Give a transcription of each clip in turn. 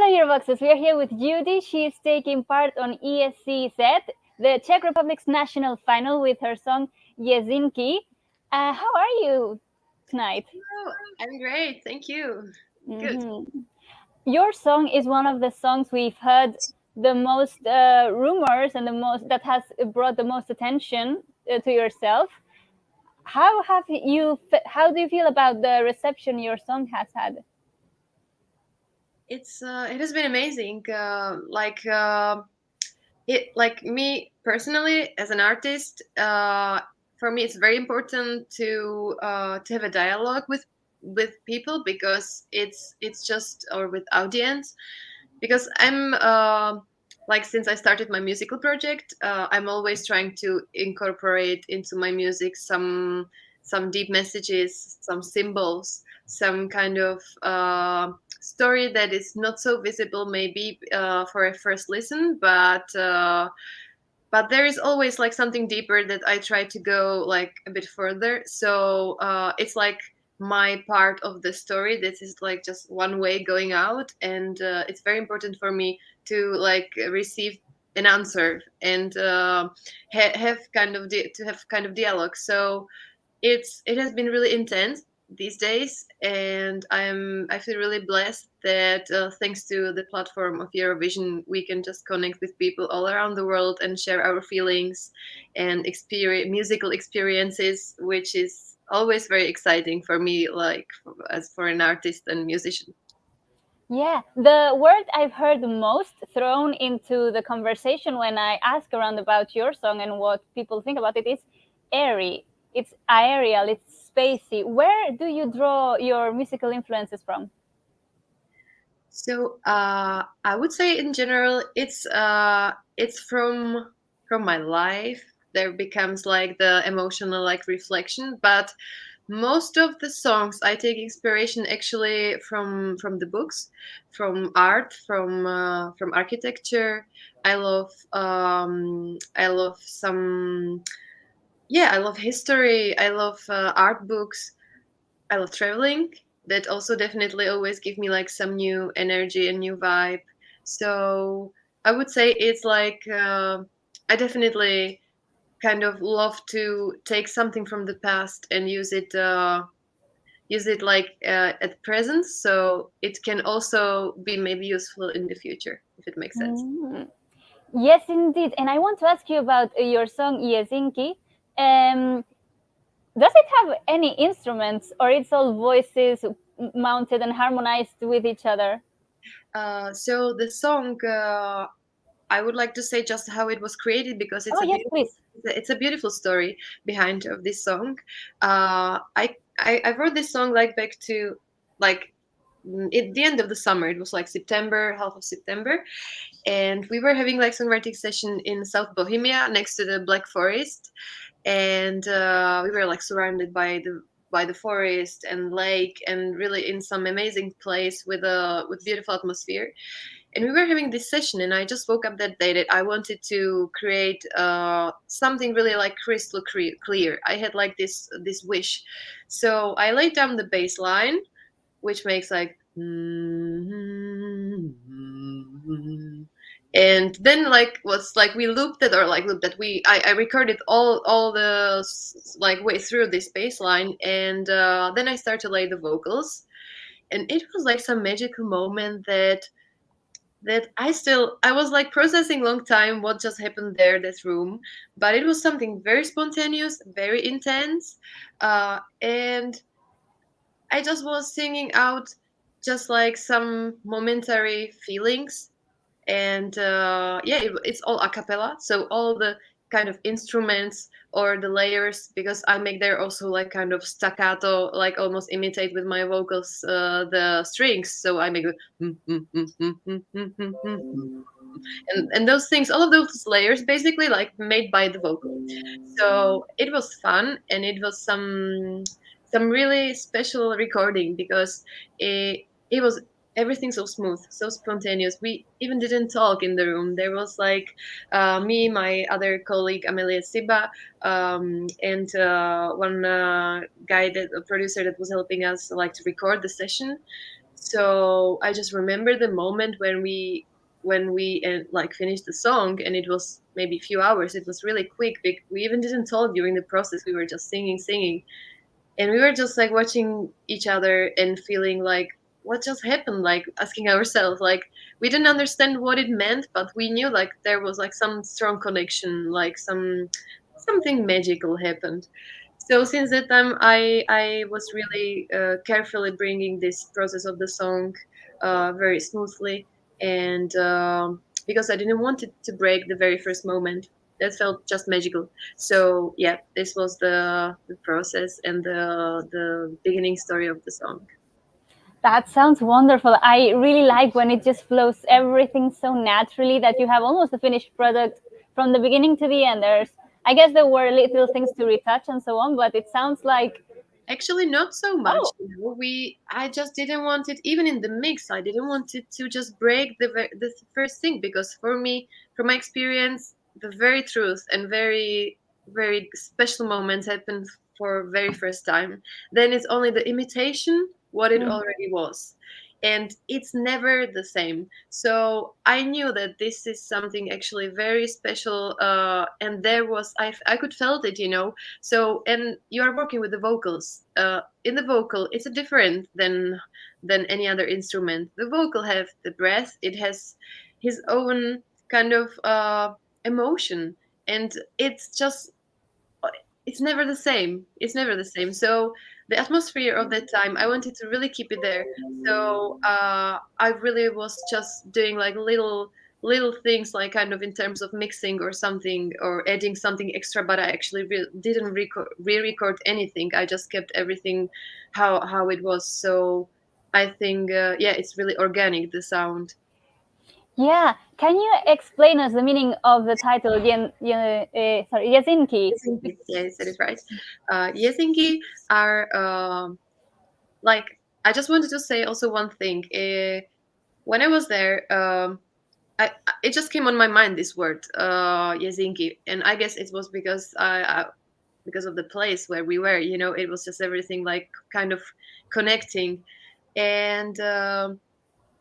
Hello, Eurovoxxers. We are here with GIUDI. She is taking part on ESCZ, the Czech Republic's national final, with her song Jezinky. How are you tonight? Oh, I'm great. Thank you. Good. Your song is one of the songs we've heard the most rumors and the most that has brought the most attention to yourself. How do you feel about the reception your song has had? It has been amazing. Like me personally as an artist. For me, it's very important to have a dialogue with people because it's just or with audience because I'm like since I started my musical project, I'm always trying to incorporate into my music some deep messages, some symbols, some kind of story that is not so visible maybe for a first listen, but there is always like something deeper that I try to go like a bit further. So it's like my part of the story. This is like just one way going out, and it's very important for me to like receive an answer and have kind of to have kind of dialogue. So it has been really intense these days, and I feel really blessed that thanks to the platform of Eurovision we can just connect with people all around the world and share our feelings and experience musical experiences, which is always very exciting for me, like as for an artist and musician. Yeah, the word I've heard the most thrown into the conversation when I ask around about your song and what people think about it is airy. It's aerial, it's spacey. Where do you draw your musical influences from? So I would say in general, it's from my life. There becomes like the emotional like reflection, but most of the songs I take inspiration actually from the books, from art, from architecture. I love some yeah, I love history. I love art books. I love traveling. That also definitely always give me like some new energy and new vibe. So I would say it's like I definitely kind of love to take something from the past and use it like at present, so it can also be maybe useful in the future if it makes sense. Mm. Yes, indeed. And I want to ask you about your song Jezinky. Um, does it have any instruments or it's all voices mounted and harmonized with each other? So the song I would like to say just how it was created because Oh, yes, please. it's a beautiful story behind of this song. I wrote this song like back to like at the end of the summer. It was like September, half of September, and we were having like songwriting session in South Bohemia next to the Black Forest, and we were like surrounded by the forest and lake and really in some amazing place with beautiful atmosphere, and we were having this session, and I just woke up that day that I wanted to create something really like crystal clear. I had like this wish, so I laid down the bass line, which makes like and then like was like we looped it or like looped that I recorded all the like way through this bass line, and then I started to lay the vocals, and it was like some magical moment that I was like processing long time what just happened there, that room, but it was something very spontaneous, very intense, and I just was singing out just like some momentary feelings, and yeah, it's all a cappella, so all the kind of instruments or the layers, because I make there also like kind of staccato, like almost imitate with my vocals the strings, so I make and those things, all of those layers basically like made by the vocal. So it was fun, and it was some really special recording because it was everything so smooth, so spontaneous. We even didn't talk in the room. There was like me, my other colleague Amelia Siba, and one guy, that a producer that was helping us like to record the session. So I just remember the moment when we like finished the song, and it was maybe a few hours. It was really quick. We even didn't talk during the process. We were just singing, and we were just like watching each other and feeling like what just happened, like asking ourselves, like we didn't understand what it meant, but we knew like there was like some strong connection, like something magical happened. So since that time, I was really carefully bringing this process of the song very smoothly, and because I didn't want it to break the very first moment. That felt just magical. So yeah, this was the process and the beginning story of the song. That sounds wonderful. I really like when it just flows everything so naturally that you have almost a finished product from the beginning to the end. I guess there were little things to retouch and so on, but it sounds like, Actually, not so much. oh, I just didn't want it, even in the mix. I didn't want it to just break the first thing, because for me, from my experience, the very truth and very special moments happen for very first time. Then it's only the imitation what it mhm. already was, and it's never the same. So I knew that this is something actually very special, and there was I could felt it, you know. So, and you are working with the vocals. In the vocal, it's a different than any other instrument. The vocal have the breath. It has his own kind of emotion, and it's just it's never the same. It's never the same. So the atmosphere of that time, I wanted to really keep it there. So I really was just doing like little things, like kind of in terms of mixing or something, or adding something extra. But I actually didn't re-record anything. I just kept everything how it was. So I think yeah, it's really organic, the sound. Yeah. Can you explain us the meaning of the title, sorry, Jezinky? Jezinky, yeah, you said it right. Jezinky are like, I just wanted to say also one thing. When I was there, it just came on my mind, this word, Jezinky, and I guess it was because of the place where we were. You know, it was just everything like kind of connecting, and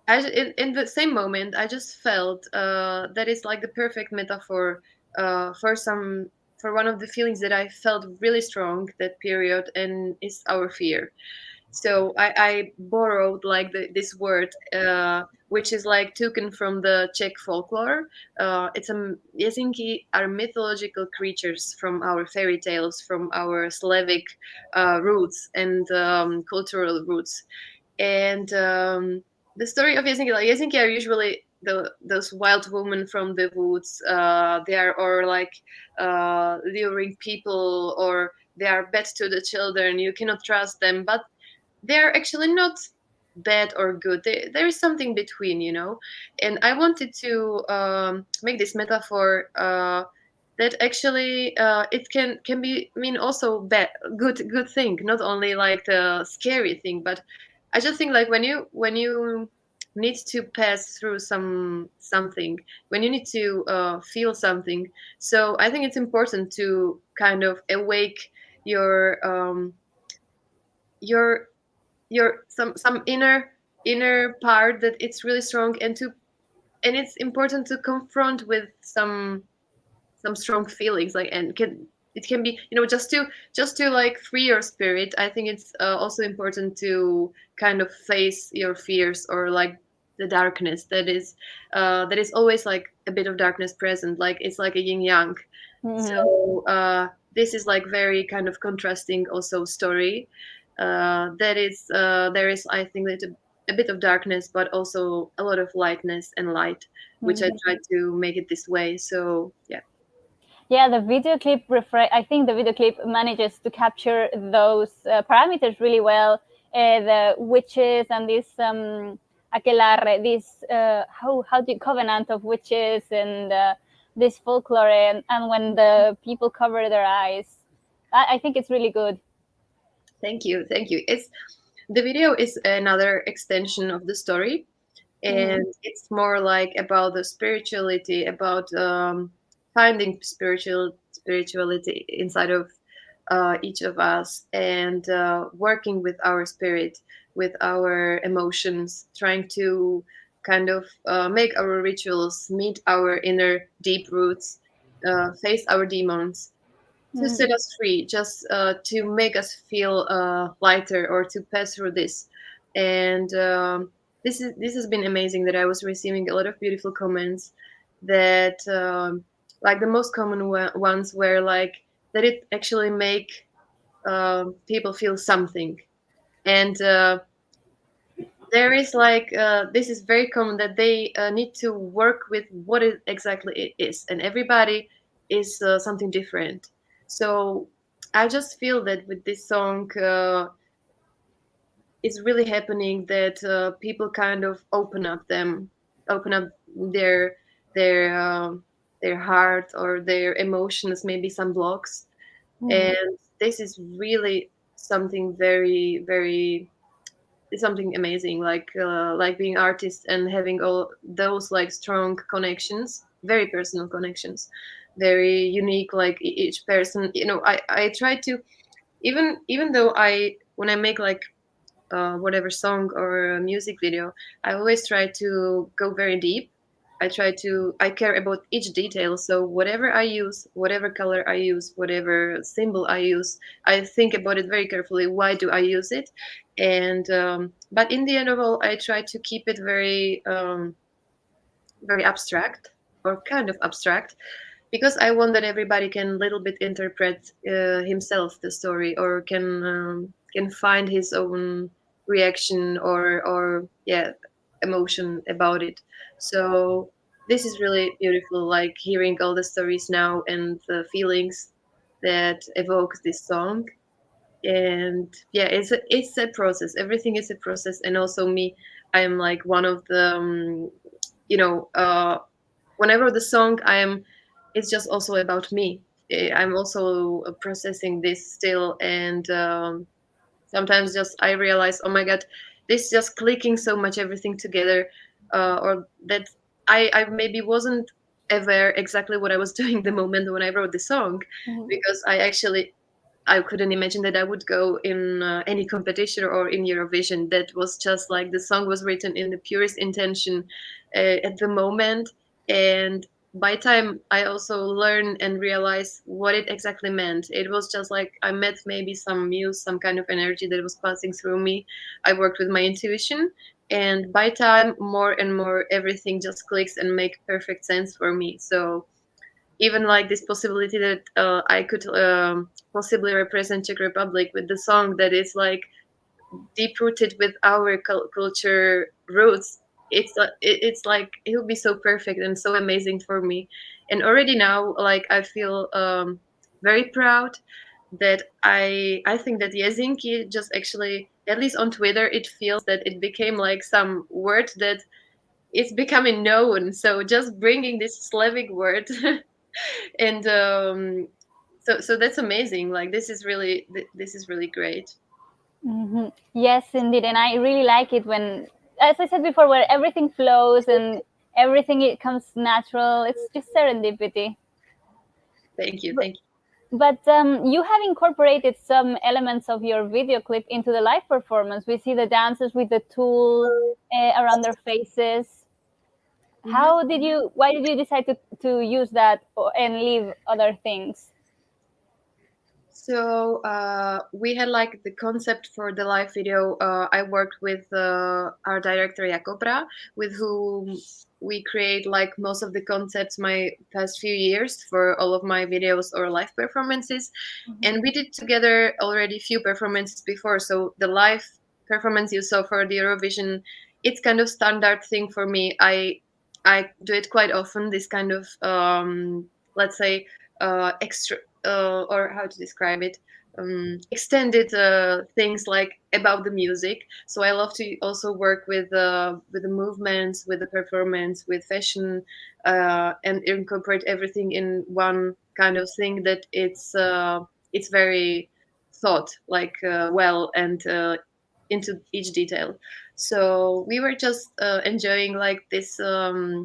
in the same moment, I just felt that is like the perfect metaphor for some for one of the feelings that I felt really strong that period, and is our fear. So I borrowed like this word, which is like taken from the Czech folklore. It's a Jezinky are mythological creatures from our fairy tales, from our Slavic roots and cultural roots. And the story of Jezinky, like Jezinky are usually those wild women from the woods. They are or like luring people, or they are bad to the children. You cannot trust them, but they're actually not bad or good. There is something between, you know. And I wanted to make this metaphor that actually it can be mean also bad, good thing, not only like the scary thing. But I just think like when you need to pass through something, when you need to feel something. So I think it's important to kind of awake your your some inner part that it's really strong, and it's important to confront with some strong feelings, like, and it can be, you know, just to like free your spirit. I think it's also important to kind of face your fears, or like the darkness that is always like a bit of darkness present, like it's like a yin yang. Mhm. So this is like very kind of contrasting also story. That is there is, I think, that a bit of darkness, but also a lot of lightness and light, which I Mhm. try to make it this way. So yeah. Yeah, the video clip I think the video clip manages to capture those parameters really well. The witches and this aquelarre, this how do you, covenant of witches, and this folklore, and when the people cover their eyes, I think it's really good. Thank you. It's the video is another extension of the story, Mhm. and it's more like about the spirituality, about finding spirituality inside of each of us, and working with our spirit, with our emotions, trying to kind of make our rituals meet our inner deep roots, face our demons, to Mm. set us free, just to make us feel lighter, or to pass through this. And this has been amazing. That I was receiving a lot of beautiful comments. That like the most common ones were like that it actually make people feel something. And there is like this is very common, that they need to work with what it exactly it is, and everybody is something different. So I just feel that with this song, it's really happening that people kind of open up their their um their heart or their emotions, maybe some blocks. Mm. And this is really something very, very, it's something amazing, like being artist and having all those like strong connections, very personal connections, very unique, like each person, I try to, even though I when I make like whatever song or a music video, I always try to go very deep. I care about each detail. So whatever I use, whatever color I use, whatever symbol I use, I think about it very carefully. Why do I use it? And but in the end of all, I try to keep it very very abstract, or kind of abstract, because I want that everybody can little bit interpret himself the story, or can find his own reaction, or yeah, emotion about it. So this is really beautiful, like hearing all the stories now and the feelings that evoke this song. And yeah, it's a process. Everything is a process. And also me, I'm like one of the you know when I wrote the song, it's just also about me. I'm also processing this still. And sometimes just I realize, oh my god, this just clicking so much everything together, or that I maybe wasn't aware exactly what I was doing the moment when I wrote the song, Mm. because I couldn't imagine that I would go in any competition or in Eurovision. That was just like the song was written in the purest intention at the moment. And by time I also learn and realize what it exactly meant, it was just like I met maybe some muse, some kind of energy that was passing through me. I worked with my intuition, and by time more and more everything just clicks and make perfect sense for me. So even like this possibility that I could possibly represent Czech Republic with the song that is like deep rooted with our culture roots. It's like it would be so perfect and so amazing for me. And already now, like I feel very proud that I think that Jezinky just actually, at least on Twitter, it feels that it became like some word that it's becoming known. So just bringing this Slavic word and so that's amazing. Like this is really great. Hmm. Yes, indeed. And I really like it when, as I said before, where everything flows and everything it comes natural. It's just serendipity. Thank you, But, thank you. but you have incorporated some elements of your video clip into the live performance. We see the dancers with the tool around their faces. Mhm. Why did you decide to use that and leave other things? So we had like the concept for the live video. I worked with our director Jakobra, with whom we create like most of the concepts my past few years for all of my videos or live performances. And we did together already few performances before. So the live performance you saw for the Eurovision, it's kind of standard thing for me. I do it quite often. This kind of let's say extra or how to describe it, extended things like about the music. So I love to also work with the movements, with the performance, with fashion, and incorporate everything in one kind of thing that it's very thought like well, and into each detail. So we were just enjoying like this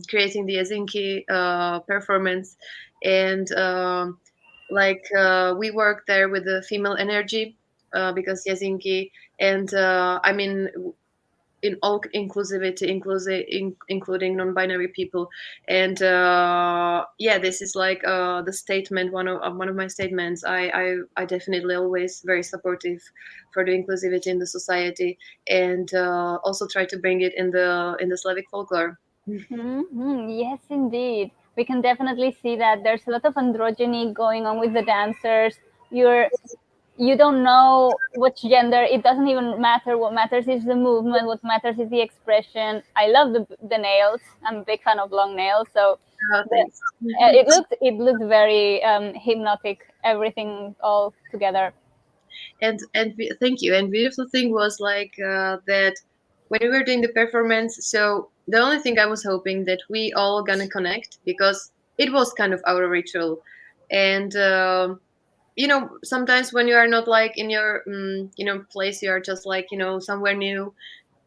creating the Jezinky performance. And like we work there with the female energy, because Jezinky, and I mean, in all inclusivity, including non-binary people, and yeah, this is like the statement, one of my statements. I definitely always very supportive for the inclusivity in the society, and also try to bring it in the Slavic folklore. Yes, indeed. We can definitely see that there's a lot of androgyny going on with the dancers. You don't know which gender. It doesn't even matter. What matters is the movement. What matters is the expression. I love the nails. I'm a big fan of long nails. So the, Thanks. it looked very hypnotic. Everything all together. Thank you. And beautiful thing was like that when we were doing the performance. So the only thing I was hoping that we all gonna connect, because it was kind of our ritual, and you know, sometimes when you are not like in your place, you are just like, somewhere new.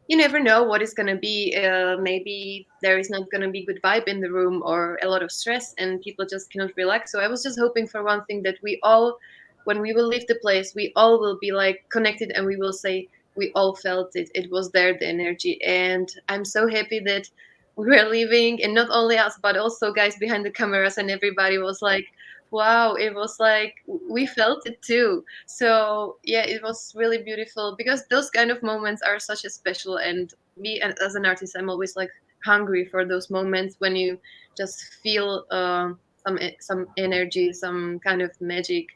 You never know what is gonna be. Maybe there is not gonna be good vibe in the room, or a lot of stress, and people just cannot relax. So I was just hoping for one thing, that we all, when we will leave the place, we all will be like connected, and we will say we all felt it. It was there, the energy, and I'm so happy that we were leaving, and not only us, but also guys behind the cameras, and everybody was like, wow, it was like we felt it too. So yeah, it was really beautiful, because those kind of moments are such a special, and me, as an artist, I'm always like hungry for those moments when you just feel some energy, some kind of magic,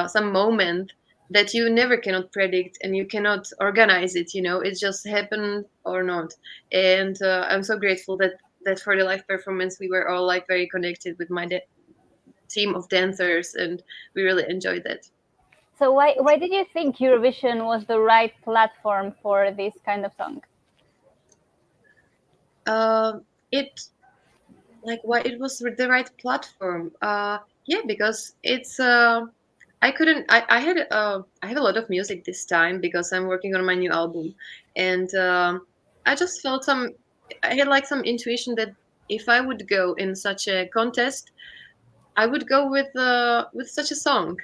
some moment that you never cannot predict, and you cannot organize it. It just happened or not. And I'm so grateful that for the live performance we were all like very connected with my team of dancers, and we really enjoyed that. So why did you think Eurovision was the right platform for this kind of song? It like why it was the right platform. Yeah, because it's I couldn't I have a lot of music this time, because I'm working on my new album, and I just felt I had like some intuition that if I would go in such a contest, I would go with such a song.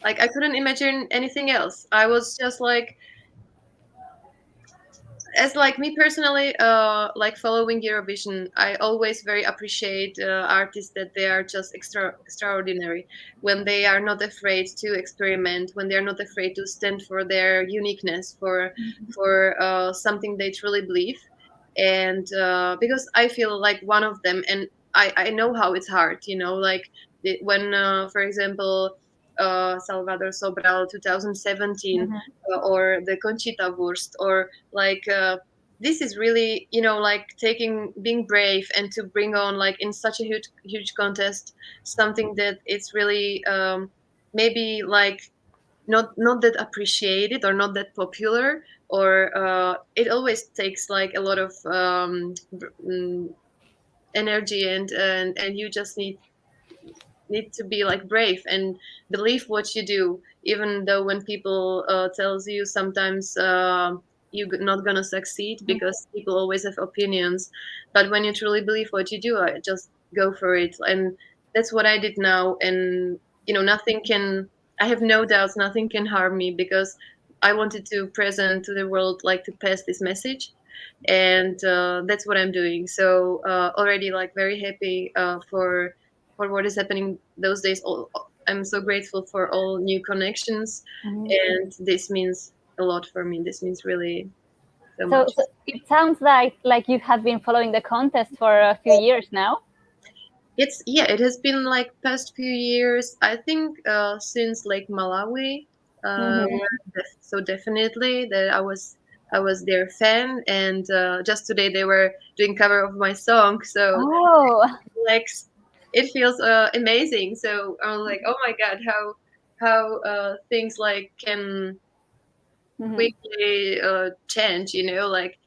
Like I couldn't imagine anything else. I was just like, as like me personally, like following Eurovision, I always very appreciate artists that they are just extraordinary, when they are not afraid to experiment, when they are not afraid to stand for their uniqueness, for something they truly believe. And because I feel like one of them, and I know how it's hard, like when for example Salvador Sobral 2017, or the Conchita Wurst, or like this is really, like taking being brave, and to bring on like in such a huge contest, something that it's really maybe like not that appreciated, or not that popular, or it always takes like a lot of energy, and you just need to be like brave, and believe what you do, even though when people tells you sometimes you're not gonna succeed, because people always have opinions. But when you truly believe what you do, just go for it. And that's what I did now. And nothing can, I have no doubts, nothing can harm me, because I wanted to present to the world, like to pass this message. And that's what I'm doing. So already like very happy for what is happening those days. I'm so grateful for all new connections, and this means a lot for me. This means really so So, much. so it sounds like you have been following the contest for a few years now. It has been like past few years. I think since Lake Malawi. Hmm. So definitely that I was their fan, and just today they were doing cover of my song. So Oh. like it feels amazing. So I was like, oh my god, how things like can Hmm. quickly change, like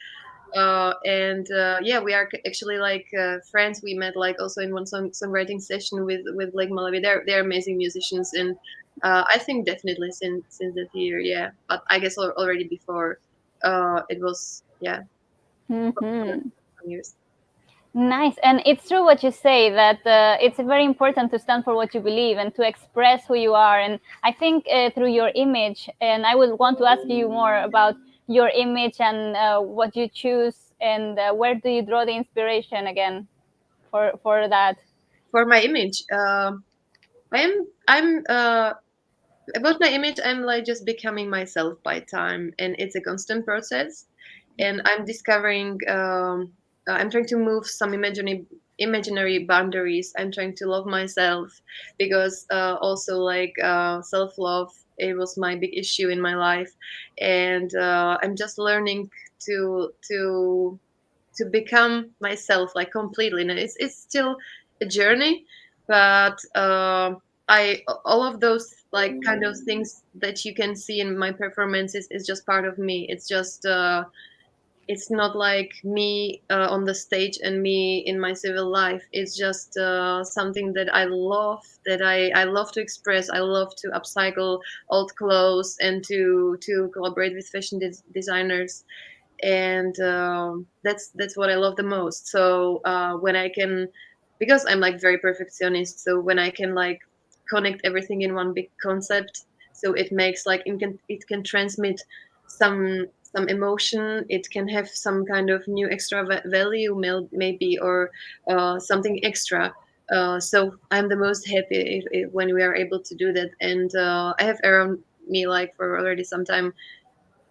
and yeah, we are actually like friends. We met like also in one songwriting session with Lake Malawi. They're amazing musicians, and I think definitely since that year, yeah. But I guess already before, it was, yeah, Hmm. some years. Nice. And it's true what you say, that it's very important to stand for what you believe and to express who you are. And I think through your image, and I would want to ask you more about your image and what you choose, and where do you draw the inspiration again for that? For my image, I'm about my image, I'm like just becoming myself by time, and it's a constant process. And I'm discovering, I'm trying to move some imaginary boundaries. I'm trying to love myself, because also like self love, it was my big issue in my life. And I'm just learning to become myself like completely. And it's still a journey, but I all of those like kind of things that you can see in my performances is just part of me. It's just it's not like me on the stage and me in my civil life. It's just something that I love, that I love to express. I love to upcycle old clothes and to collaborate with fashion designers. And that's what I love the most. So when I can, because I'm like very perfectionist, so when I can like connect everything in one big concept, so it makes like it can transmit some emotion, it can have some kind of new extra value, maybe, or something extra. So I'm the most happy when we are able to do that. And I have around me like for already some time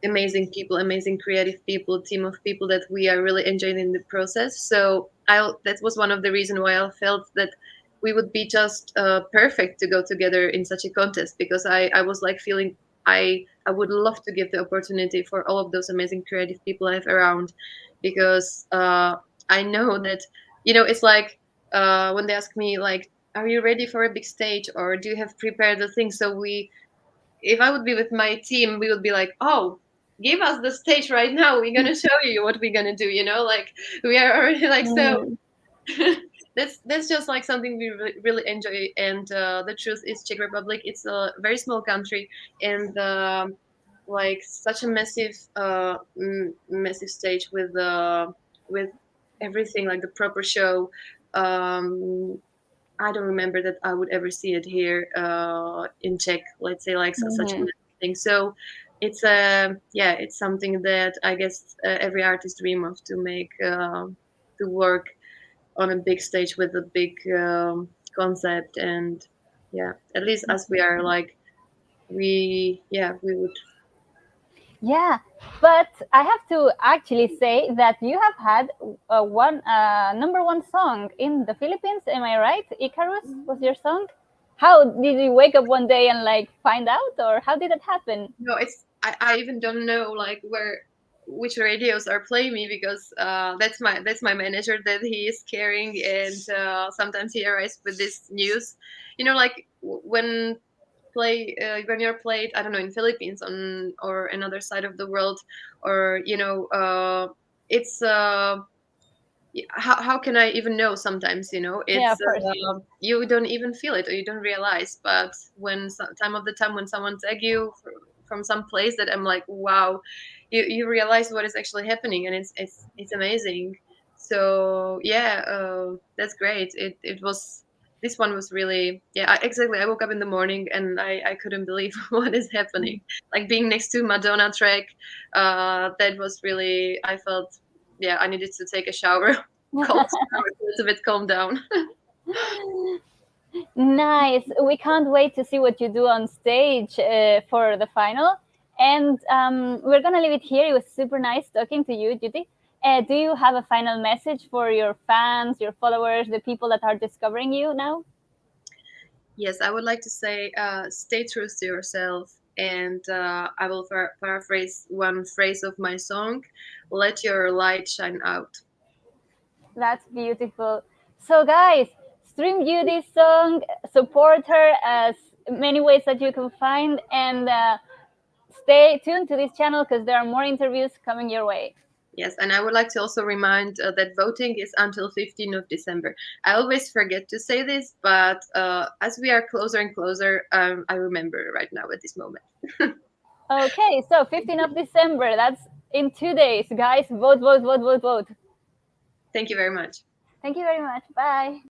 amazing people, amazing creative people, team of people that we are really enjoying in the process. So that was one of the reasons why I felt that we would be just perfect to go together in such a contest, because I was like feeling I would love to give the opportunity for all of those amazing creative people I have around, because I know that, it's like when they ask me like, are you ready for a big stage, or do you have prepared the thing? So if I would be with my team, we would be like, oh, give us the stage right now. We're gonna show you what we're gonna do. Like we are already like so. Mm. That's just like something we really enjoy. And the truth is, Czech Republic, it's a very small country, and like such a massive stage with everything like the proper show. I don't remember that I would ever see it here in Czech. Let's say like such a Mhm. thing. So it's it's something that I guess every artist dream of, to make to work on a big stage with a big concept. And yeah, at least as we are like we would. Yeah, but I have to actually say that you have had one number one song in the Philippines. Am I right? Icarus was your song. How did you wake up one day and like find out, or how did it happen? No, I even don't know like which radios are playing me, because that's my manager that he is carrying. And sometimes he arrives with this news, like when you're played, I don't know, in Philippines on or another side of the world, or it's how can I even know? Sometimes Yeah, it's of course. you don't even feel it, or you don't realize. But when time of the time when someone tag you from some place, that I'm like, wow, you realize what is actually happening, and it's amazing. So yeah, that's great. It was, this one was really, yeah, exactly. I woke up in the morning and I couldn't believe what is happening, like being next to Madonna track. That was really, I felt, yeah, I needed to take a shower, cold shower, a little bit calm down. Nice. We can't wait to see what you do on stage for the final. And we're going to leave it here. It was super nice talking to you, Judy. Do you have a final message for your fans, your followers, the people that are discovering you now? Yes, I would like to say, stay true to yourself. And I will paraphrase one phrase of my song: let your light shine out. That's beautiful. So, guys, stream Judy's song, support her as many ways that you can find, and stay tuned to this channel because there are more interviews coming your way. Yes, and I would like to also remind that voting is until 15th of December. I always forget to say this, but as we are closer and closer, I remember right now at this moment. Okay, so 15th of December, that's in 2 days. Guys, vote, vote, vote, vote, vote. Thank you very much. Thank you very much. Bye.